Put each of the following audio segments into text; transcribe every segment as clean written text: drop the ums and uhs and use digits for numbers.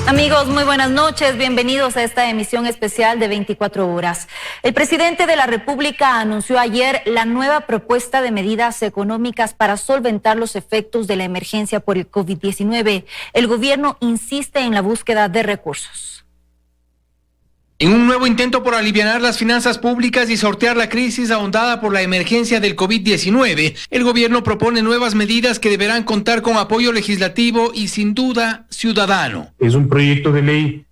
Amigos, muy buenas noches. Bienvenidos a esta emisión especial de 24 horas. El presidente de la República anunció ayer la nueva propuesta de medidas económicas para solventar los efectos de la emergencia por el COVID-19. El gobierno insiste en la búsqueda de recursos. En un nuevo intento por alivianar las finanzas públicas y sortear la crisis ahondada por la emergencia del COVID-19, el gobierno propone nuevas medidas que deberán contar con apoyo legislativo y sin duda ciudadano. Es un proyecto de ley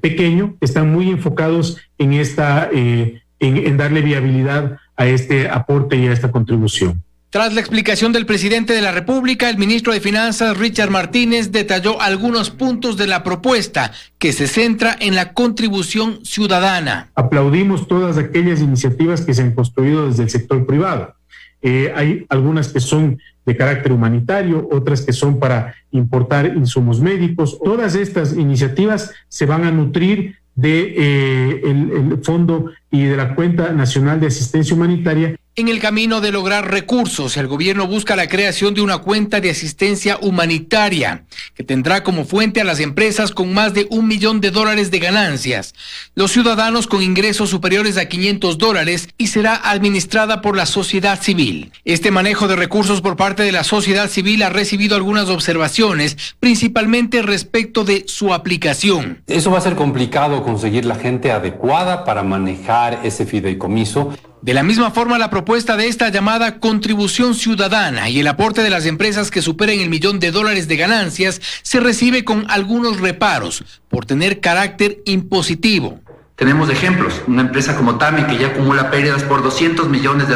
pequeño, están muy enfocados en en darle viabilidad a este aporte y a esta contribución. Tras la explicación del presidente de la República, el ministro de Finanzas, Richard Martínez, detalló algunos puntos de la propuesta que se centra en la contribución ciudadana. Aplaudimos todas aquellas iniciativas que se han construido desde el sector privado. Hay algunas que son de carácter humanitario, otras que son para importar insumos médicos. Todas estas iniciativas se van a nutrir el fondo y de la cuenta nacional de asistencia humanitaria. En el camino de lograr recursos, el gobierno busca la creación de una cuenta de asistencia humanitaria que tendrá como fuente a las empresas con más de $1 millón de ganancias, los ciudadanos con ingresos superiores a $500 y será administrada por la sociedad civil. Este manejo de recursos por parte de la sociedad civil ha recibido algunas observaciones, principalmente respecto de su aplicación. Eso va a ser complicado conseguir la gente adecuada para manejar ese fideicomiso. De la misma forma, la propuesta de esta llamada contribución ciudadana y el aporte de las empresas que superen $1 millón de ganancias se recibe con algunos reparos por tener carácter impositivo. Tenemos ejemplos, una empresa como TAMI que ya acumula pérdidas por $200 millones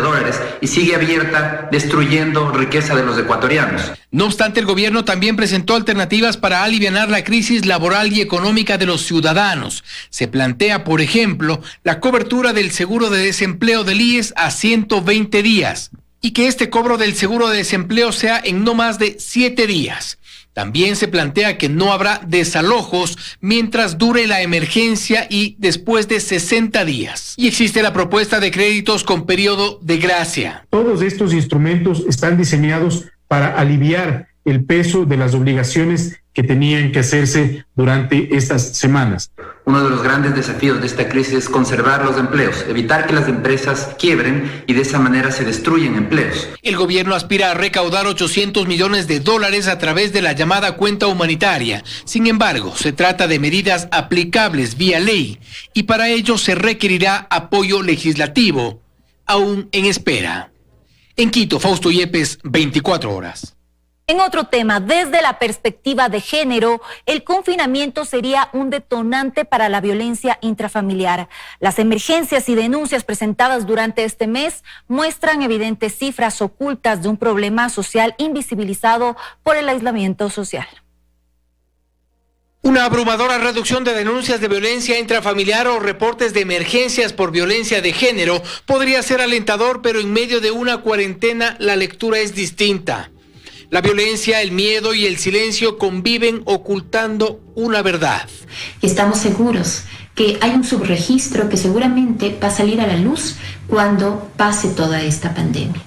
y sigue abierta, destruyendo riqueza de los ecuatorianos. No obstante, el gobierno también presentó alternativas para alivianar la crisis laboral y económica de los ciudadanos. Se plantea, por ejemplo, la cobertura del seguro de desempleo del IES a 120 días y que este cobro del seguro de desempleo sea en no más de 7 días. También se plantea que no habrá desalojos mientras dure la emergencia y después de 60 días. Y existe la propuesta de créditos con periodo de gracia. Todos estos instrumentos están diseñados para aliviar el peso de las obligaciones que tenían que hacerse durante estas semanas. Uno de los grandes desafíos de esta crisis es conservar los empleos, evitar que las empresas quiebren y de esa manera se destruyen empleos. El gobierno aspira a recaudar $800 millones a través de la llamada cuenta humanitaria. Sin embargo, se trata de medidas aplicables vía ley y para ello se requerirá apoyo legislativo, aún en espera. En Quito, Fausto Yepes, 24 horas. En otro tema, desde la perspectiva de género, el confinamiento sería un detonante para la violencia intrafamiliar. Las emergencias y denuncias presentadas durante este mes muestran evidentes cifras ocultas de un problema social invisibilizado por el aislamiento social. Una abrumadora reducción de denuncias de violencia intrafamiliar o reportes de emergencias por violencia de género podría ser alentador, pero en medio de una cuarentena la lectura es distinta. La violencia, el miedo y el silencio conviven ocultando una verdad. Estamos seguros que hay un subregistro que seguramente va a salir a la luz cuando pase toda esta pandemia,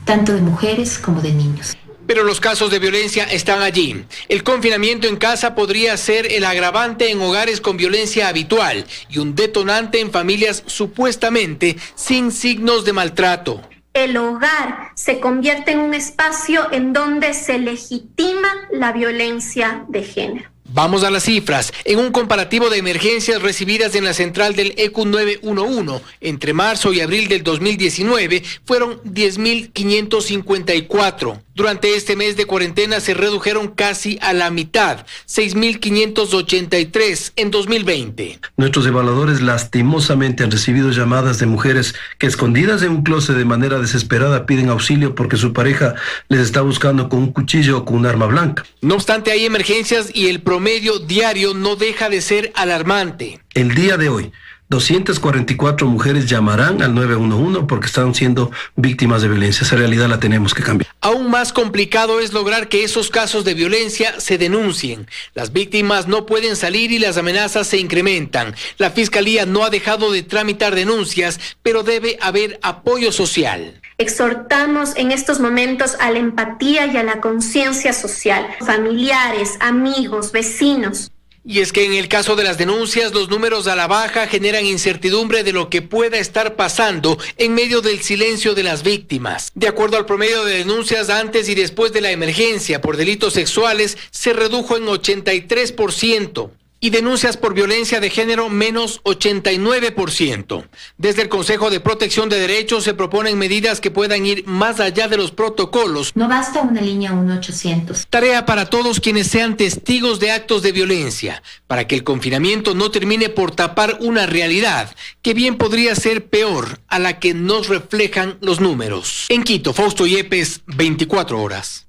tanto de mujeres como de niños. Pero los casos de violencia están allí. El confinamiento en casa podría ser el agravante en hogares con violencia habitual y un detonante en familias supuestamente sin signos de maltrato. El hogar se convierte en un espacio en donde se legitima la violencia de género. Vamos a las cifras. En un comparativo de emergencias recibidas en la central del ECU 911 entre marzo y abril del 2019 fueron 10.554. Durante este mes de cuarentena se redujeron casi a la mitad, 6.583 en 2020. Nuestros evaluadores lastimosamente han recibido llamadas de mujeres que escondidas en un closet de manera desesperada piden auxilio porque su pareja les está buscando con un cuchillo o con un arma blanca. No obstante, hay emergencias y el promedio diario no deja de ser alarmante. El día de hoy, 244 mujeres llamarán al 911 porque están siendo víctimas de violencia. Esa realidad la tenemos que cambiar. Aún más complicado es lograr que esos casos de violencia se denuncien. Las víctimas no pueden salir y las amenazas se incrementan. La Fiscalía no ha dejado de tramitar denuncias, pero debe haber apoyo social. Exhortamos en estos momentos a la empatía y a la conciencia social, familiares, amigos, vecinos. Y es que en el caso de las denuncias, los números a la baja generan incertidumbre de lo que pueda estar pasando en medio del silencio de las víctimas. De acuerdo al promedio de denuncias antes y después de la emergencia por delitos sexuales, se redujo en 83%. Y denuncias por violencia de género menos 89%. Desde el Consejo de Protección de Derechos se proponen medidas que puedan ir más allá de los protocolos. No basta una línea 1-800. Tarea para todos quienes sean testigos de actos de violencia, para que el confinamiento no termine por tapar una realidad que bien podría ser peor a la que nos reflejan los números. En Quito, Fausto Yepes, 24 horas.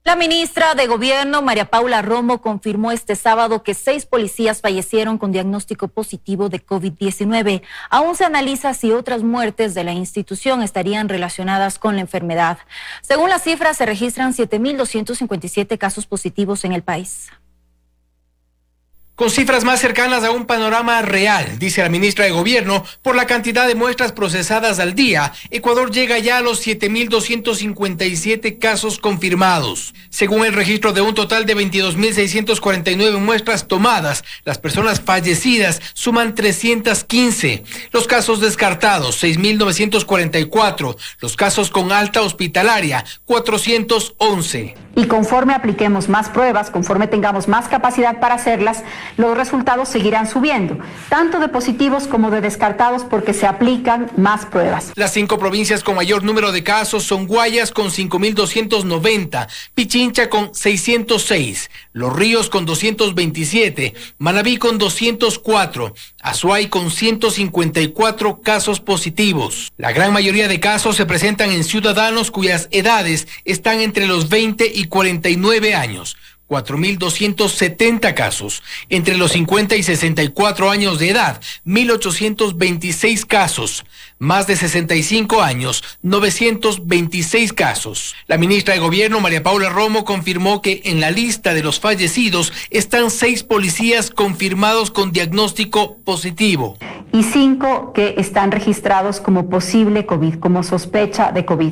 La ministra de Gobierno, María Paula Romo, confirmó este sábado que 6 policías fallecieron con diagnóstico positivo de COVID-19. Aún se analiza si otras muertes de la institución estarían relacionadas con la enfermedad. Según las cifras, se registran 7.257 casos positivos en el país. Con cifras más cercanas a un panorama real, dice la ministra de Gobierno, por la cantidad de muestras procesadas al día, Ecuador llega ya a los 7.257 casos confirmados. Según el registro de un total de 22.649 muestras tomadas, las personas fallecidas suman 315. Los casos descartados, 6.944. Los casos con alta hospitalaria, 411. Y conforme apliquemos más pruebas, conforme tengamos más capacidad para hacerlas, los resultados seguirán subiendo, tanto de positivos como de descartados, porque se aplican más pruebas. Las 5 provincias con mayor número de casos son Guayas con 5.290, Pichincha con 606, Los Ríos con 227, Manabí con 204, Azuay con 154 casos positivos. La gran mayoría de casos se presentan en ciudadanos cuyas edades están entre los 20 y 49 años. 4.270 casos. Entre los 50 y 64 años de edad, 1.826 casos. Más de 65 años, 926 casos. La ministra de Gobierno, María Paula Romo, confirmó que en la lista de los fallecidos están 6 policías confirmados con diagnóstico positivo. Y 5 que están registrados como posible COVID, como sospecha de COVID.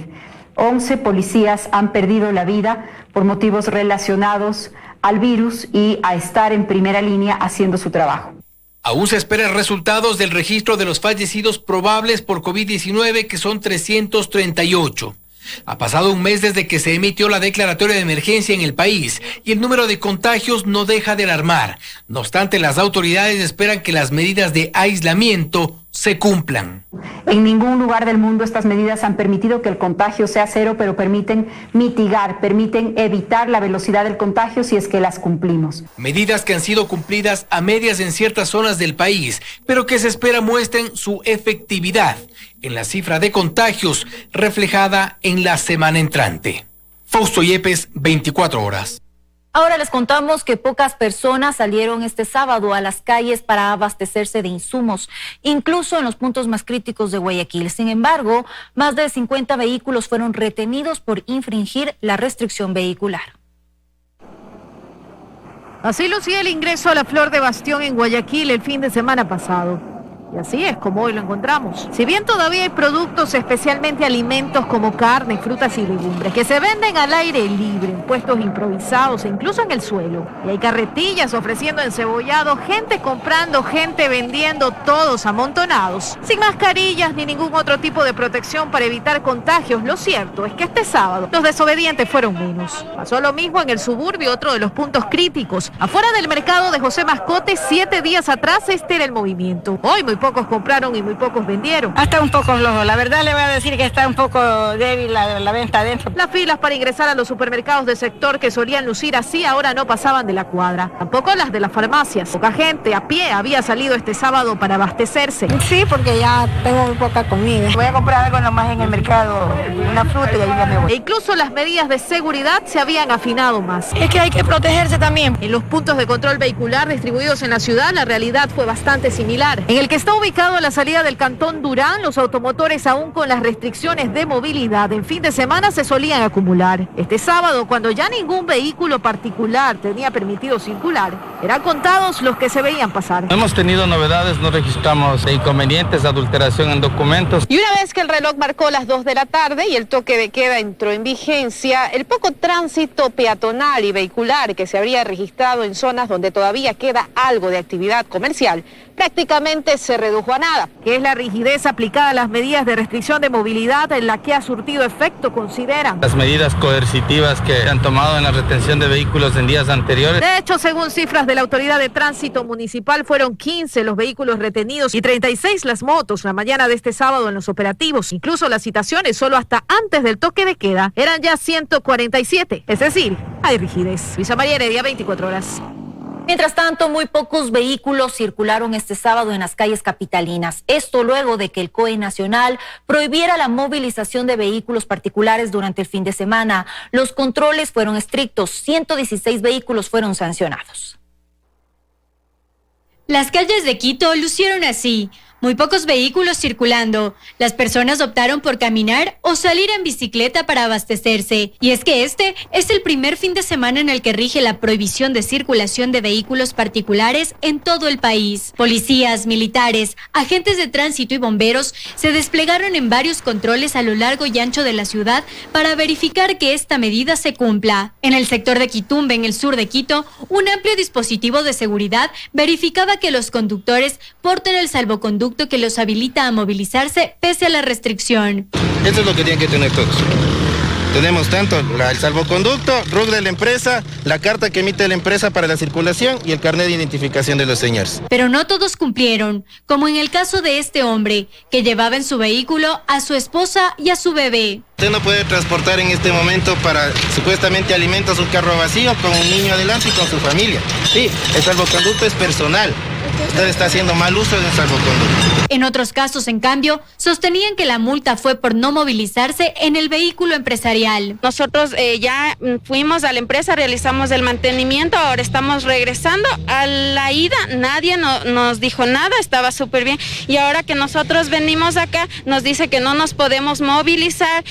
11 policías han perdido la vida por motivos relacionados al virus y a estar en primera línea haciendo su trabajo. Aún se esperan resultados del registro de los fallecidos probables por COVID-19, que son 338. Ha pasado un mes desde que se emitió la declaratoria de emergencia en el país y el número de contagios no deja de alarmar. No obstante, las autoridades esperan que las medidas de aislamiento se cumplan. En ningún lugar del mundo estas medidas han permitido que el contagio sea cero, pero permiten mitigar, permiten evitar la velocidad del contagio si es que las cumplimos. Medidas que han sido cumplidas a medias en ciertas zonas del país, pero que se espera muestren su efectividad en la cifra de contagios reflejada en la semana entrante. Fausto Yepes, 24 horas. Ahora les contamos que pocas personas salieron este sábado a las calles para abastecerse de insumos, incluso en los puntos más críticos de Guayaquil. Sin embargo, más de 50 vehículos fueron retenidos por infringir la restricción vehicular. Así lucía el ingreso a la Flor de Bastión en Guayaquil el fin de semana pasado. Y así es como hoy lo encontramos. Si bien todavía hay productos, especialmente alimentos como carne, frutas y legumbres, que se venden al aire libre, en puestos improvisados e incluso en el suelo. Y hay carretillas ofreciendo encebollado, gente comprando, gente vendiendo, todos amontonados. Sin mascarillas ni ningún otro tipo de protección para evitar contagios. Lo cierto es que este sábado los desobedientes fueron menos. Pasó lo mismo en el suburbio, otro de los puntos críticos. Afuera del mercado de José Mascote, 7 días atrás, este era el movimiento. Hoy muy pocos compraron y muy pocos vendieron. Hasta un poco flojo, la verdad le voy a decir que está un poco débil la venta adentro. Las filas para ingresar a los supermercados del sector que solían lucir así ahora no pasaban de la cuadra. Tampoco las de las farmacias. Poca gente a pie había salido este sábado para abastecerse. Sí, porque ya tengo muy poca comida. Voy a comprar algo nomás en el mercado, una fruta y ahí ya me voy. E incluso las medidas de seguridad se habían afinado más. Es que hay que protegerse también. En los puntos de control vehicular distribuidos en la ciudad, la realidad fue bastante similar. En el que está Está ubicado a la salida del Cantón Durán. Los automotores, aún con las restricciones de movilidad, en fin de semana se solían acumular. Este sábado, cuando ya ningún vehículo particular tenía permitido circular, eran contados los que se veían pasar. No hemos tenido novedades, no registramos inconvenientes, adulteración en documentos. Y una vez que el reloj marcó las 2 de la tarde y el toque de queda entró en vigencia, el poco tránsito peatonal y vehicular que se habría registrado en zonas donde todavía queda algo de actividad comercial prácticamente se redujo a nada. Que es la rigidez aplicada a las medidas de restricción de movilidad en la que ha surtido efecto, consideran. Las medidas coercitivas que se han tomado en la retención de vehículos en días anteriores. De hecho, según cifras de la Autoridad de Tránsito Municipal, fueron 15 los vehículos retenidos y 36 las motos la mañana de este sábado en los operativos. Incluso las citaciones solo hasta antes del toque de queda eran ya 147. Es decir, hay rigidez. Luisa María Heredia, 24 horas. Mientras tanto, muy pocos vehículos circularon este sábado en las calles capitalinas. Esto luego de que el COE Nacional prohibiera la movilización de vehículos particulares durante el fin de semana. Los controles fueron estrictos, 116 vehículos fueron sancionados. Las calles de Quito lucieron así. Muy pocos vehículos circulando. Las personas optaron por caminar o salir en bicicleta para abastecerse. Y es que este es el primer fin de semana en el que rige la prohibición de circulación de vehículos particulares en todo el país. Policías, militares, agentes de tránsito y bomberos se desplegaron en varios controles a lo largo y ancho de la ciudad para verificar que esta medida se cumpla. En el sector de Quitumbe, en el sur de Quito, un amplio dispositivo de seguridad verificaba que los conductores porten el salvoconducto que los habilita a movilizarse pese a la restricción. Eso es lo que tienen que tener todos. Tenemos tanto el salvoconducto, RUC de la empresa, la carta que emite la empresa para la circulación y el carnet de identificación de los señores. Pero no todos cumplieron, como en el caso de este hombre, que llevaba en su vehículo a su esposa y a su bebé. Usted no puede transportar en este momento para supuestamente alimentos un carro vacío con un niño adelante y con su familia. Sí, el salvoconducto es personal. Usted está haciendo mal uso del salvoconducto. En otros casos, en cambio, sostenían que la multa fue por no movilizarse en el vehículo empresarial. Nosotros ya fuimos a la empresa, realizamos el mantenimiento, ahora estamos regresando. A la ida nadie nos dijo nada, estaba súper bien. Y ahora que nosotros venimos acá, nos dice que no nos podemos movilizar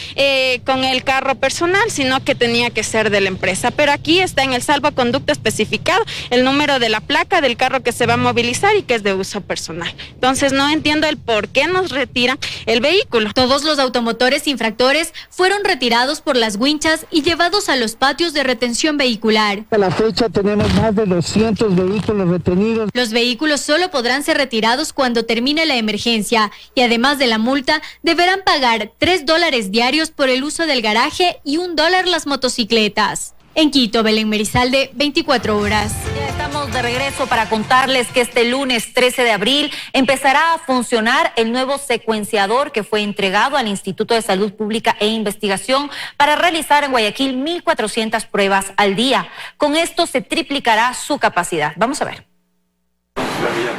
con el carro personal, sino que tenía que ser de la empresa. Pero aquí está en el salvoconducto especificado el número de la placa del carro que se va a movilizar y que es de uso personal. Entonces no entiendo el por qué nos retiran el vehículo. Todos los automotores infractores fueron retirados por las winchas y llevados a los patios de retención vehicular. A la fecha tenemos más de 200 vehículos retenidos. Los vehículos solo podrán ser retirados cuando termine la emergencia y además de la multa deberán pagar $3 diarios por el uso del garaje y $1 las motocicletas. En Quito, Belén Merizalde, 24 horas. Ya estamos de regreso para contarles que este lunes 13 de abril empezará a funcionar el nuevo secuenciador que fue entregado al Instituto de Salud Pública e Investigación para realizar en Guayaquil 1.400 pruebas al día. Con esto se triplicará su capacidad. Vamos a ver.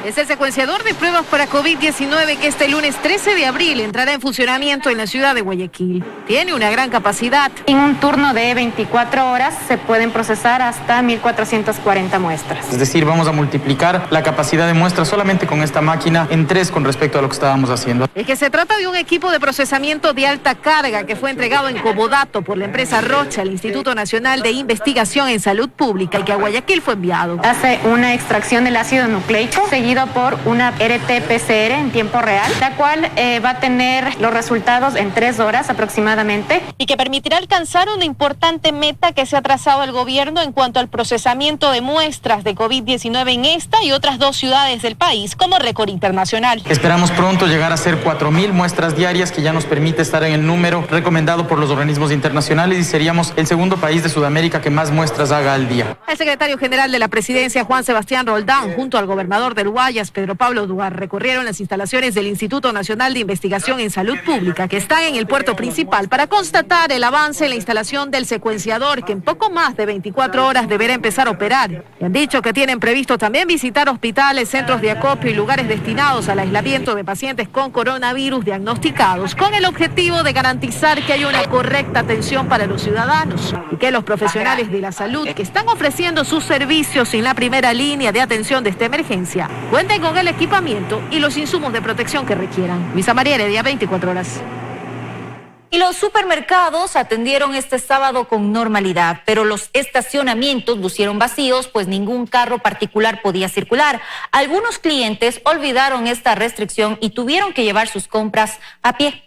Es el secuenciador de pruebas para COVID-19 que este lunes 13 de abril entrará en funcionamiento en la ciudad de Guayaquil. Tiene una gran capacidad. En un turno de 24 horas se pueden procesar hasta 1.440 muestras. Es decir, vamos a multiplicar la capacidad de muestras solamente con esta máquina en 3 con respecto a lo que estábamos haciendo. Es que se trata de un equipo de procesamiento de alta carga que fue entregado en comodato por la empresa Rocha al Instituto Nacional de Investigación en Salud Pública y que a Guayaquil fue enviado. Hace una extracción del ácido nucleico seguido por una RT-PCR en tiempo real, la cual va a tener los resultados en 3 horas aproximadamente. Y que permitirá alcanzar una importante meta que se ha trazado el gobierno en cuanto al procesamiento de muestras de COVID-19 en esta y otras 2 ciudades del país como récord internacional. Esperamos pronto llegar a ser 4.000 muestras diarias, que ya nos permite estar en el número recomendado por los organismos internacionales y seríamos el segundo país de Sudamérica que más muestras haga al día. El secretario general de la Presidencia, Juan Sebastián Roldán, junto al gobernador del Guayas, Pedro Pablo Duar, recorrieron las instalaciones del Instituto Nacional de Investigación en Salud Pública, que están en el puerto principal, para constatar el avance en la instalación del secuenciador, que en poco más de 24 horas deberá empezar a operar. Y han dicho que tienen previsto también visitar hospitales, centros de acopio y lugares destinados al aislamiento de pacientes con coronavirus diagnosticados, con el objetivo de garantizar que haya una correcta atención para los ciudadanos y que los profesionales de la salud que están ofreciendo sus servicios en la primera línea de atención de esta emergencia cuenten con el equipamiento y los insumos de protección que requieran. Luisa María Heredia, 24 horas. Y los supermercados atendieron este sábado con normalidad, pero los estacionamientos lucieron vacíos, pues ningún carro particular podía circular. Algunos clientes olvidaron esta restricción y tuvieron que llevar sus compras a pie.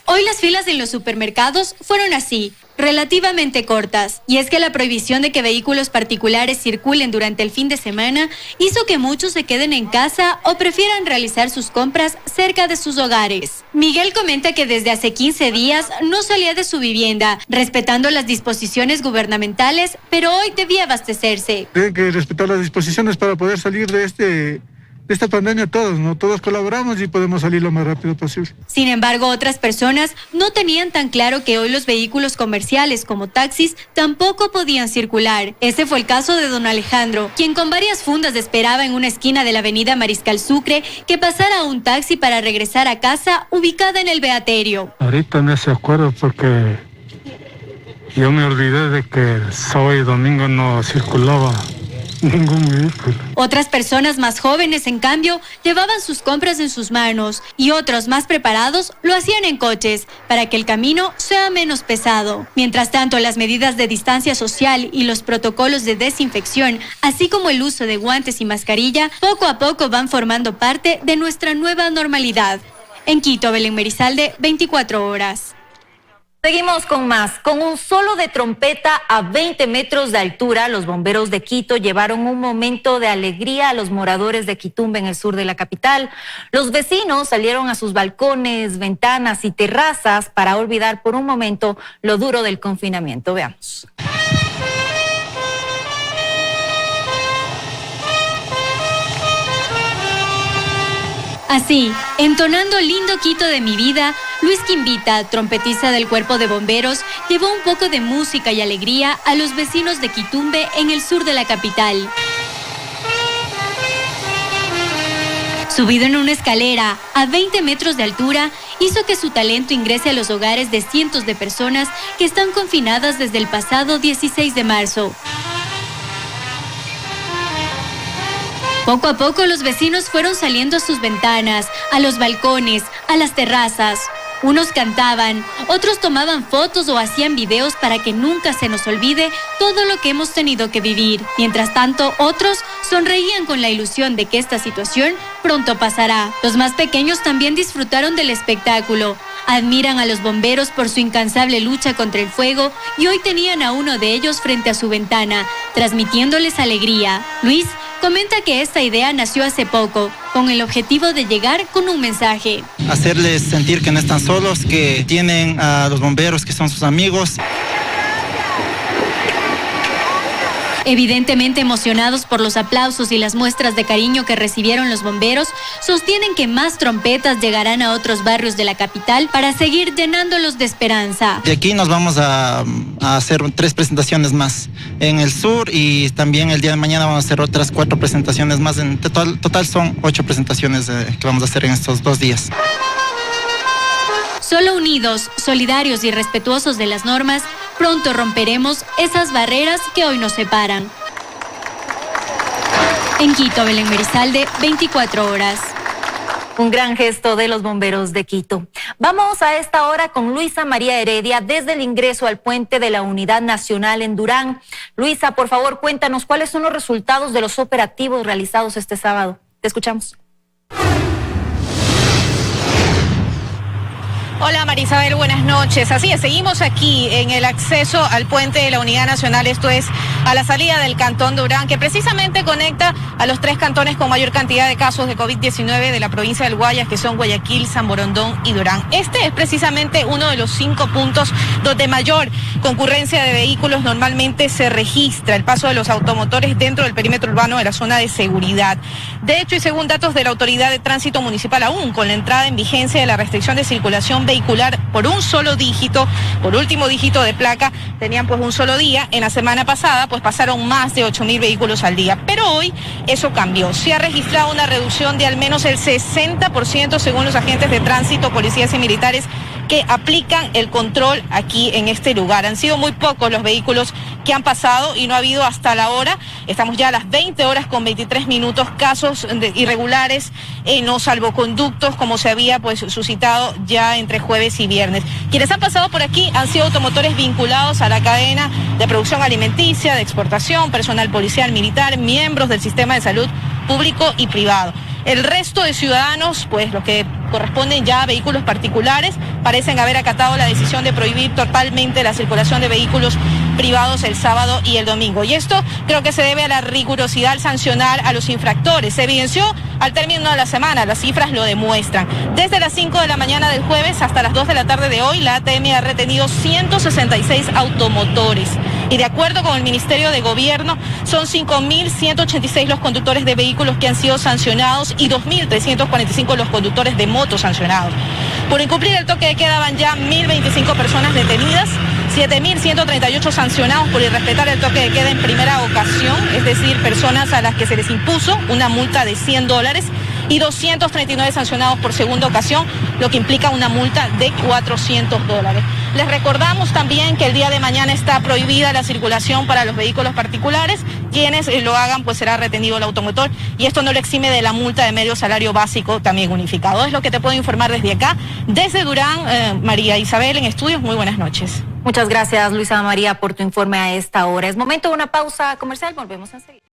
Hoy las filas en los supermercados fueron así, relativamente cortas. Y es que la prohibición de que vehículos particulares circulen durante el fin de semana hizo que muchos se queden en casa o prefieran realizar sus compras cerca de sus hogares. Miguel comenta que desde hace 15 días no salía de su vivienda, respetando las disposiciones gubernamentales, pero hoy debía abastecerse. Tienen que respetar las disposiciones para poder salir de esta pandemia todos, ¿no? Todos colaboramos y podemos salir lo más rápido posible. Sin embargo, otras personas no tenían tan claro que hoy los vehículos comerciales como taxis tampoco podían circular. Ese fue el caso de don Alejandro, quien con varias fundas esperaba en una esquina de la avenida Mariscal Sucre que pasara un taxi para regresar a casa ubicada en el Beaterio. Ahorita me hace acuerdo porque yo me olvidé de que sábado y domingo no circulaba ningún vehículo. Otras personas más jóvenes, en cambio, llevaban sus compras en sus manos y otros más preparados lo hacían en coches para que el camino sea menos pesado. Mientras tanto, las medidas de distancia social y los protocolos de desinfección, así como el uso de guantes y mascarilla, poco a poco van formando parte de nuestra nueva normalidad. En Quito, Belén Merizalde, 24 horas. Seguimos con más. Con un solo de trompeta a 20 metros de altura, los bomberos de Quito llevaron un momento de alegría a los moradores de Quitumbe, en el sur de la capital. Los vecinos salieron a sus balcones, ventanas y terrazas para olvidar por un momento lo duro del confinamiento. Veamos. Así, entonando Lindo Quito de mi vida, Luis Quimbita, trompetista del Cuerpo de Bomberos, llevó un poco de música y alegría a los vecinos de Quitumbe, en el sur de la capital. Subido en una escalera a 20 metros de altura, hizo que su talento ingrese a los hogares de cientos de personas que están confinadas desde el pasado 16 de marzo. Poco a poco los vecinos fueron saliendo a sus ventanas, a los balcones, a las terrazas. Unos cantaban, otros tomaban fotos o hacían videos para que nunca se nos olvide todo lo que hemos tenido que vivir. Mientras tanto, otros sonreían con la ilusión de que esta situación pronto pasará. Los más pequeños también disfrutaron del espectáculo. Admiran a los bomberos por su incansable lucha contra el fuego y hoy tenían a uno de ellos frente a su ventana, transmitiéndoles alegría. Luis comenta que esta idea nació hace poco, con el objetivo de llegar con un mensaje. Hacerles sentir que no están solos, que tienen a los bomberos que son sus amigos. Evidentemente emocionados por los aplausos y las muestras de cariño que recibieron los bomberos, sostienen que más trompetas llegarán a otros barrios de la capital para seguir llenándolos de esperanza. De aquí nos vamos a hacer 3 presentaciones más en el sur y también el día de mañana vamos a hacer otras 4 presentaciones más. En total son 8 presentaciones que vamos a hacer en estos 2 días. Solo unidos, solidarios y respetuosos de las normas, pronto romperemos esas barreras que hoy nos separan. En Quito, Belén Merizalde, 24 horas. Un gran gesto de los bomberos de Quito. Vamos a esta hora con Luisa María Heredia desde el ingreso al puente de la Unidad Nacional en Durán. Luisa, por favor, cuéntanos cuáles son los resultados de los operativos realizados este sábado. Te escuchamos. Hola Marisabel, buenas noches. Así es, seguimos aquí en el acceso al puente de la Unidad Nacional, esto es a la salida del Cantón Durán, que precisamente conecta a los 3 cantones con mayor cantidad de casos de COVID-19 de la provincia del Guayas, que son Guayaquil, San Borondón y Durán. Este es precisamente uno de los 5 puntos donde mayor concurrencia de vehículos normalmente se registra, el paso de los automotores dentro del perímetro urbano de la zona de seguridad. De hecho, y según datos de la Autoridad de Tránsito Municipal, aún con la entrada en vigencia de la restricción de circulación vehicular por un solo dígito, por último dígito de placa, tenían pues un solo día. En la semana pasada pues pasaron más de 8.000 vehículos al día, pero hoy eso cambió. Se ha registrado una reducción de al menos el 60% según los agentes de tránsito, policías y militares que aplican el control aquí en este lugar. Han sido muy pocos los vehículos que han pasado y no ha habido hasta la hora, estamos ya a las 20 horas con 23 minutos, casos irregulares en los salvoconductos, como se había pues suscitado ya entre jueves y viernes. Quienes han pasado por aquí han sido automotores vinculados a la cadena de producción alimenticia, de exportación, personal policial, militar, miembros del sistema de salud público y privado. El resto de ciudadanos, pues los que corresponden ya a vehículos particulares, parecen haber acatado la decisión de prohibir totalmente la circulación de vehículos privados el sábado y el domingo. Y esto creo que se debe a la rigurosidad al sancionar a los infractores. Se evidenció al término de la semana, las cifras lo demuestran. Desde las 5 de la mañana del jueves hasta las 2 de la tarde de hoy, la ATM ha retenido 166 automotores. Y de acuerdo con el Ministerio de Gobierno, son 5.186 los conductores de vehículos que han sido sancionados y 2.345 los conductores de motos sancionados. Por incumplir el toque de queda van ya 1.025 personas detenidas, 7.138 sancionados por irrespetar el toque de queda en primera ocasión, es decir, personas a las que se les impuso una multa de $100 y 239 sancionados por segunda ocasión, lo que implica una multa de $400. Les recordamos también que el día de mañana está prohibida la circulación para los vehículos particulares. Quienes lo hagan, pues será retenido el automotor y esto no le exime de la multa de medio salario básico también unificado. Es lo que te puedo informar desde acá, desde Durán. María Isabel en estudios, muy buenas noches. Muchas gracias, Luisa María, por tu informe a esta hora. Es momento de una pausa comercial, volvemos enseguida.